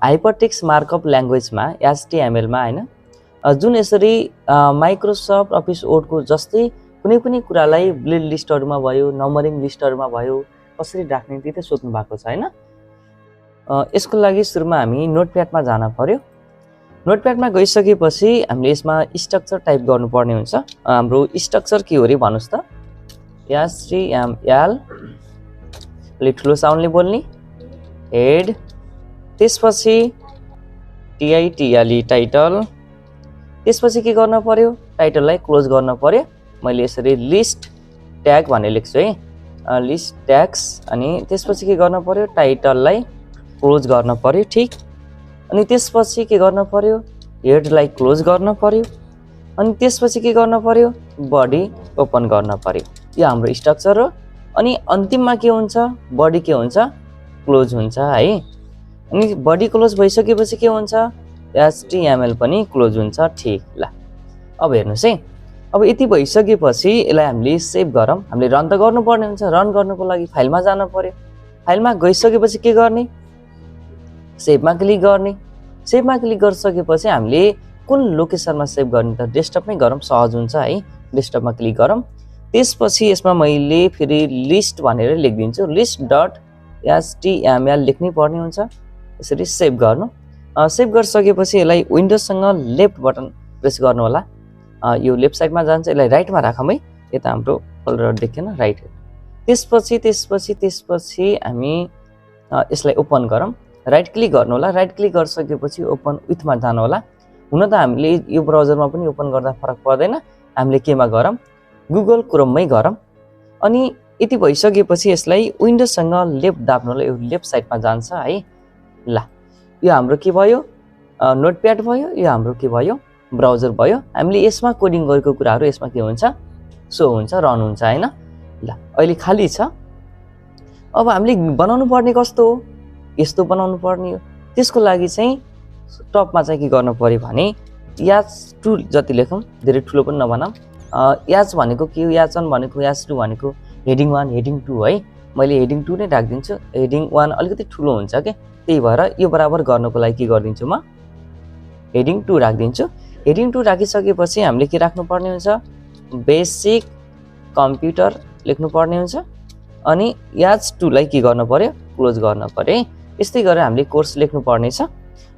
Hyper text markup ल्याङ्ग्वेजमा HTML मा हैन जुन यसरी माइक्रोसफ्ट अफिस वर्डको जस्तै कुनै पनि कुरालाई बुलेट लिस्टहरुमा भयो, नम्बरिङ लिस्टहरुमा भयो, कसरी राख्ने त्यही त सोध्नु भएको छ हैन। यसको लागि सुरुमा हामी नोटप्याडमा जान पर्यो। नोटप्याडमा गइसकेपछि हामीले यसमा स्ट्रक्चर टाइप गर्नुपर्ने हुन्छ। हाम्रो स्ट्रक्चर के हो रे भन्नुस् त। HTML ले ठुलो साउन्डले बोल्ने, हेड, त्यसपछि TITLE टाइटल, त्यसपछि के गर्न पर्यो, टाइटललाई क्लोज गर्न पर्यो। मैले यसरी लिस्ट ट्याग भनेर लेख्छु है, लिस्ट ट्याग्स। अनि त्यसपछि के गर्न पर्यो, टाइटललाई क्लोज गर्न पर्यो, ठीक। अनि त्यसपछि के गर्न पर्यो, हेडलाई क्लोज गर्न पर्यो। अनि त्यसपछि के गर्न पर्यो, बडी ओपन गर्न पर्यो। यो हाम्रो स्ट्रक्चर हो। अनि अन्तिममा के हुन्छ, बडी के हुन्छ, क्लोज हुन्छ है। अनि बडी क्लोज भइसकेपछि के हुन्छ, HTML पनि क्लोज हुन्छ, ठीक। ल अब हेर्नुस् है, अब यति भइसकेपछि यसलाई हामीले सेभ गरौँ। हामीले रन त गर्नुपर्ने हुन्छ। रन गर्नको लागि फाइलमा जान पर्यो। फाइलमा गइसकेपछि के गर्ने, सेभमा क्लिक गर्ने। सेभमा क्लिक गरिसकेपछि हामीले कुन लोकेसनमा सेभ गर्ने त, डेस्कटपमै गरौँ, सहज हुन्छ है। डेस्कटपमा क्लिक गरौँ। त्यसपछि यसमा मैले फेरि लिस्ट भनेर लेखिदिन्छु। लिस्ट डट HTML लेख्नै पर्ने हुन्छ। यसरी सेभ गर्नु। सेभ गरिसकेपछि यसलाई विन्डोजसँग लेफ्ट बटन प्रेस गर्नु होला। यो लेफ्ट साइडमा जान्छ, यसलाई राइटमा राखौँ है। यता हाम्रो फोल्डर देखेन, राइट। त्यसपछि हामी यसलाई ओपन गरौँ। राइट क्लिक गर्नु होला। राइट क्लिक गरिसकेपछि ओपन विथमा जानु होला। हुन त हामीले यो ब्राउजरमा पनि ओपन गर्दा फरक पर्दैन। हामीले केमा गरौँ, गुगल क्रोममै गरौँ। अनि यति भइसकेपछि यसलाई विन्डोजसँग लेफ्ट दाब्नु होला। यो लेफ्ट साइडमा जान्छ है। ल यो हाम्रो के भयो, नोटप्याड भयो। यो हाम्रो के भयो, ब्राउजर भयो। हामीले यसमा कोडिङ गरेको कुराहरू यसमा के हुन्छ, सो हुन्छ, रन हुन्छ हैन। ल अहिले खाली छ। अब हामीले बनाउनु पर्ने कस्तो हो, यस्तो बनाउनु पर्ने हो। त्यसको लागि चाहिँ टपमा चाहिँ के गर्नु पर्यो भने, H2 जति लेखौँ, धेरै ठुलो पनि नबनाऊ। H भनेको के हो, H1 भनेको, H2 भनेको हेडिङ 1 हेडिङ 2 है। मैले हेडिङ 2 नै राखिदिन्छु। हेडिङ 1 अलिकति ठुलो हुन्छ के, त्यही भएर यो बराबर गर्नको लागि के गरिदिन्छु म, हेडिङ 2 राखिदिन्छु। हेडिङ 2 राखिसकेपछि हामीले के राख्नुपर्ने हुन्छ, बेसिक कम्प्युटर लेख्नुपर्ने हुन्छ। अनि H2 लाई के गर्नु पर्यो, क्लोज गर्न पर्यो। यस्तै गरेर हामीले कोर्स लेख्नुपर्ने छ।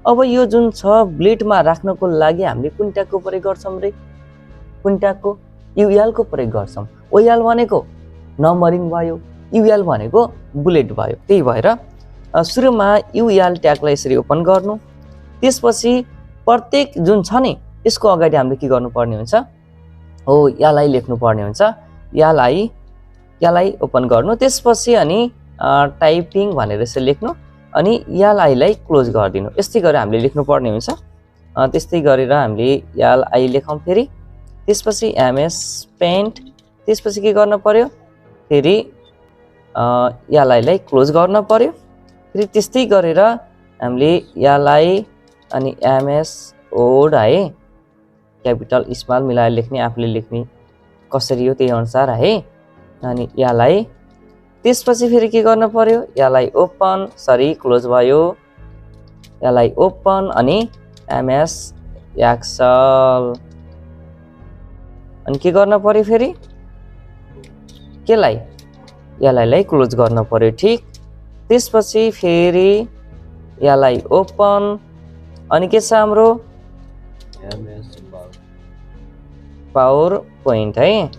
अब यो जुन छ बुलेटमा राख्नको लागि हामीले कुन ट्यागको प्रयोग गर्छौँ रे, कुन ट्यागको, UL को प्रयोग गर्छौँ। OL भनेको नम्बरिङ भयो, UL भनेको बुलेट भयो। त्यही भएर सुरुमा UL ट्यागलाई यसरी ओपन गर्नु। त्यसपछि प्रत्येक जुन छ नि यसको अगाडि हामीले के गर्नुपर्ने हुन्छ, हो यसलाई लेख्नुपर्ने हुन्छ। यसलाई ओपन गर्नु। त्यसपछि अनि टाइपिङ भनेर यसरी लेख्नु। अनि लाई क्लोज गरिदिनु। यस्तै गरेर हामीले लेख्नुपर्ने हुन्छ। त्यस्तै गरेर हामीले LI लेखौँ फेरि। त्यसपछि MS पेन्ट। त्यसपछि के गर्न पर्यो, फेरि लाई क्लोज गर्न पर्यो। फेरि त्यस्तै गरेर हामीले LI अनि MS वर्ड है, क्यापिटल स्मल मिलाएर लेख्ने, आफूले लेख्ने कसरी हो त्यही अनुसार है। अनि लाई त्यसपछि फेरि के गर्न पर्यो, लाई ओपन, सरी क्लोज भयो, लाई ओपन। अनि MS एक्सेल। अनि के गर्न पर्यो, फेरि केलाई, लाई क्लोज गर्न पर्यो, ठीक। त्यसपछि फेरि लाई ओपन। अनि के छ हाम्रो, पावर पोइन्ट है।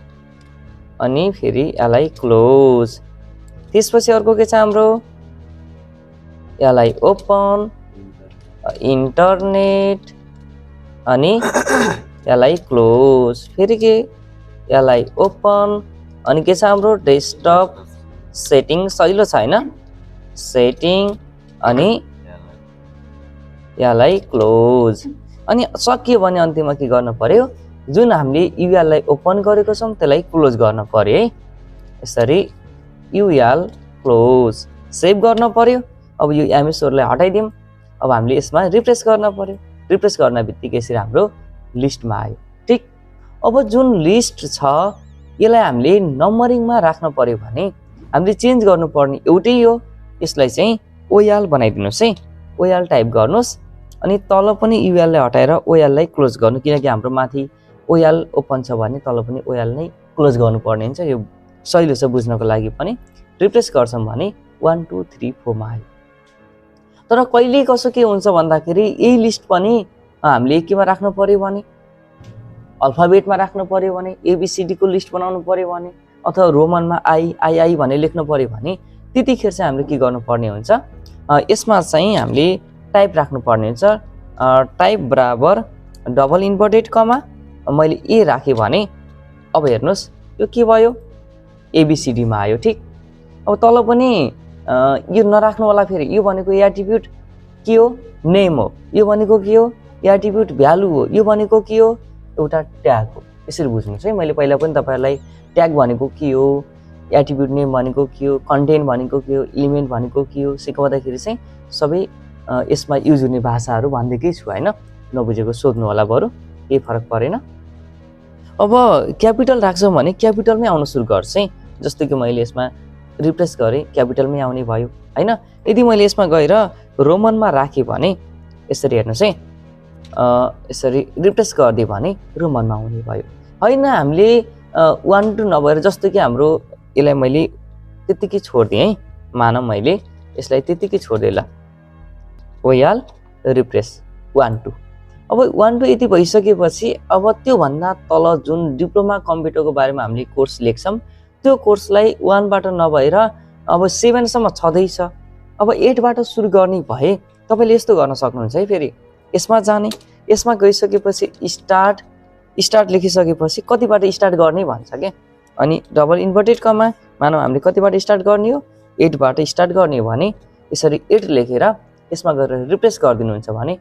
अनि फेरि लाई क्लोज। त्यसपछि अर्को के छ हाम्रो, लाई ओपन, इन्टरनेट। अनि लाई क्लोज। फेरि के, लाई ओपन। अनि के छ हाम्रो, डेस्कटप सेटिङ। सजिलो छ हैन, सेटिङ। अनि लाई क्लोज। अनि सकियो भने अन्तिममा के गर्नु पर्यो, जुन हामीले UL लाई ओपन गरेको छौँ त्यसलाई क्लोज गर्न पर्यो है। यसरी UL क्लोज, सेभ गर्न पर्यो। अब यो MS वर्डलाई हटाइदिउँ। अब हामीले यसमा रिफ्रेस गर्न पर्यो। रिफ्रेस गर्न बित्तिकै यसरी हाम्रो लिस्टमा आयो, ठीक। अब जुन लिस्ट छ यसलाई हामीले नम्बरिङमा राख्न पर्यो भने हामीले चेन्ज गर्नुपर्ने एउटै हो। यसलाई चाहिँ OL बनाइदिनुहोस् है। ओएल टाइप गर्नुहोस् अनि तल पनि युएललाई हटाएर ओएललाई क्लोज गर्नु, किनकि हाम्रो माथि ओएल ओपन छ भने तल पनि ओएल नै क्लोज गर्नुपर्ने हुन्छ। यो सजिलो छ बुझ्नको लागि पनि। रिप्लेस गर्छौँ भने 1 2 3 4 मा आयो। तर कहिले कसो के हुन्छ भन्दाखेरि यही लिस्ट पनि हामीले केमा राख्नु पर्यो भने अल्फाबेटमा राख्नु पर्यो भने एबीसीडी को लिस्ट बनाउनु पर्यो भने अथवा रोमनमा आई भनेर लेख्नु पर्यो भने त्यतिखेर चाहिँ हामीले के गर्नुपर्ने हुन्छ, यसमा चाहिँ हामीले टाइप राख्नुपर्ने हुन्छ। टाइप बराबर डबल इन्भर्टेड कमा मैले ए राखेँ भने अब हेर्नुहोस् यो के भयो, एबीसीडीमा आयो। ठिक, अब तल पनि यो नराख्नु होला। फेरि यो भनेको एट्रिब्युट के हो, नेम हो। यो भनेको के हो, एट्रिब्युट भ्यालु हो। यो भनेको के हो, एउटा ट्याग हो। यसरी बुझ्नुहोस् है। मैले पहिला पनि तपाईहरुलाई ट्याग भनेको के हो, एट्रिब्युट नेम भनेको के हो, कन्टेन्ट भनेको के हो, एलिमेन्ट भनेको के हो सिकाउँदाखेरि चाहिँ सबै यसमा युज हुने भाषाहरू भन्दैकै छु हैन। नबुझेको सोध्नु होला, बरु केही फरक परेन। अब क्यापिटल राख्छौँ भने क्यापिटलमै आउन सुरु गर्छ है। जस्तो कि मैले यसमा रिप्लेस गरेँ, क्यापिटलमै आउने भयो हैन। यदि मैले यसमा गएर रोमनमा राखेँ भने यसरी हेर्नुहोस् है, यसरी रिप्लेस गरिदिएँ भने रोमनमा आउने भयो हैन। हामीले 1 2 नभएर जस्तो कि हाम्रो यसलाई मैले त्यतिकै छोडिदिएँ है। मानौँ मैले यसलाई त्यतिकै छोडिदिएँ ल, ओएल रिप्लेस 1 2। अब 1 2 यति भइसकेपछि अब त्यो भन्दा तल जुन डिप्लोमा कम्प्युटरको बारेमा हामीले कोर्स लेख्छौँ त्यो कोर्सलाई 1 बाट नभएर अब 7 सम्म छँदैछ। अब 8 बाट सुरु गर्ने भए तपाईले यस्तो गर्न सक्नुहुन्छ है। फेरि यसमा जाने, यसमा गइसकेपछि स्टार्ट लेखिसकेपछि कतिबाट स्टार्ट गर्ने भन्छ के, अनि डबल इन्भर्टेड कमा मानौ हामीले कतिबाट स्टार्ट गर्ने हो, 8 बाट स्टार्ट गर्ने हो भने यसरी 8 लेखेर यसमा गएर रिप्लेस गरिदिनुहुन्छ भने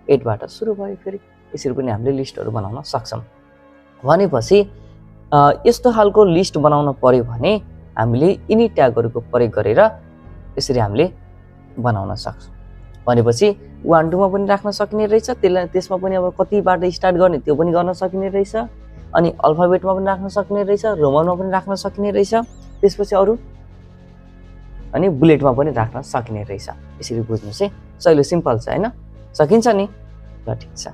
8 बाट सुरु भयो। फेरि यसरी पनि हामीले लिस्टहरू बनाउन सक्छौँ। भनेपछि यस्तो खालको लिस्ट बनाउन पर्यो भने हामीले यिनी ट्यागहरूको प्रयोग गरेर यसरी हामीले बनाउन सक्छौँ। भनेपछि 1 2 मा पनि राख्न सकिने रहेछ, त्यसमा पनि अब कतिबाट स्टार्ट गर्ने त्यो पनि गर्न सकिने रहेछ, अनि अल्फाबेटमा पनि राख्न सकिने रहेछ, रोमनमा पनि राख्न सकिने रहेछ, त्यसपछि अरू अनि बुलेटमा पनि राख्न सकिने रहेछ। यसरी बुझ्नुहोस् है, सजिलो सिम्पल छ हैन, सकिन्छ नि। ल ठिक छ।